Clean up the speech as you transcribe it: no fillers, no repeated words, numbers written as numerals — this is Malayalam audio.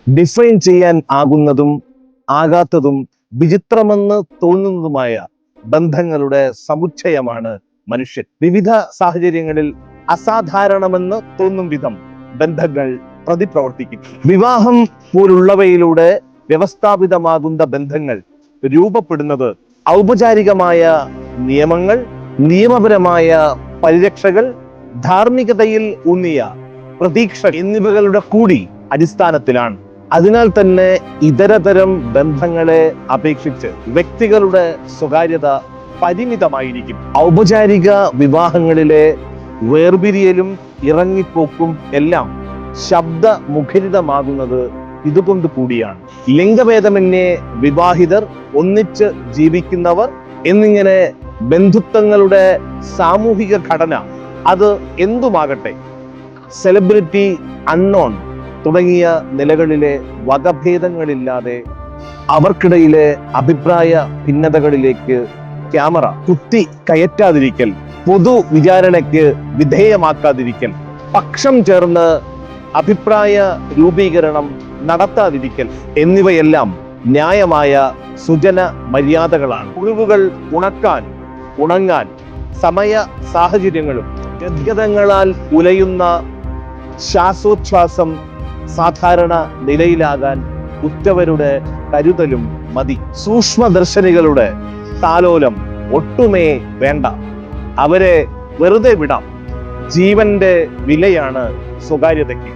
ഡിഫൈൻ ചെയ്യാൻ ആകുന്നതും ആകാത്തതും വിചിത്രമെന്ന് തോന്നുന്നതുമായ ബന്ധങ്ങളുടെ സമുച്ചയമാണ് മനുഷ്യൻ. വിവിധ സാഹചര്യങ്ങളിൽ അസാധാരണമെന്ന് തോന്നും വിധം ബന്ധങ്ങൾ പ്രതിപ്രവർത്തിക്കും. വിവാഹം പോലുള്ളവയിലൂടെ വ്യവസ്ഥാപിതമാകുന്ന ബന്ധങ്ങൾ രൂപപ്പെടുന്നത് ഔപചാരികമായ നിയമങ്ങൾ, നിയമപരമായ പരിരക്ഷകൾ, ധാർമ്മികതയിൽ ഊന്നിയ പ്രതീക്ഷ എന്നിവകളുടെ കൂടി അടിസ്ഥാനത്തിലാണ്. അതിനാൽ തന്നെ ഇതരതരം ബന്ധങ്ങളെ അപേക്ഷിച്ച് വ്യക്തികളുടെ സ്വകാര്യത പരിമിതമായിരിക്കും. ഔപചാരിക വിവാഹങ്ങളിലെ വേർപിരിയലും ഇറങ്ങിപ്പോക്കും എല്ലാം ശബ്ദമുഖരിതമാകുന്നത് ഇതുകൊണ്ട് കൂടിയാണ്. ലിംഗഭേദമന്യേ വിവാഹിതർ, ഒന്നിച്ച് ജീവിക്കുന്നവർ എന്നിങ്ങനെ ബന്ധുത്വങ്ങളുടെ സാമൂഹിക ഘടന അത് എന്തുമാകട്ടെ, സെലിബ്രിറ്റി, അൺനോൺ തുടങ്ങിയ നിലകളിലെ വകഭേദങ്ങളില്ലാതെ അവർക്കിടയിലെ അഭിപ്രായ ഭിന്നതകളിലേക്ക് ക്യാമറ കുത്തി കയറ്റാതിരിക്കൽ, പൊതു വിചാരണയ്ക്ക് വിധേയമാക്കാതിരിക്കൽ, പക്ഷം ചേർന്ന് അഭിപ്രായ രൂപീകരണം നടത്താതിരിക്കൽ എന്നിവയെല്ലാം ന്യായമായ സുജന മര്യാദകളാണ്. മുറിവുകൾ ഉണങ്ങാൻ സമയ സാഹചര്യങ്ങളും ഗദ്ഗതങ്ങളാൽ ഉലയുന്ന ശ്വാസോച്ഛ്വാസം സാധാരണ നിലയിലാകാൻ ഉറ്റവരുടെ കരുതലും മതി. സൂക്ഷ്മദർശനികളുടെ താലോലം ഒട്ടുമേ വേണ്ട. അവരെ വെറുതെ വിടാം. ജീവന്റെ വിലയാണ് സ്വകാര്യതയ്ക്ക്.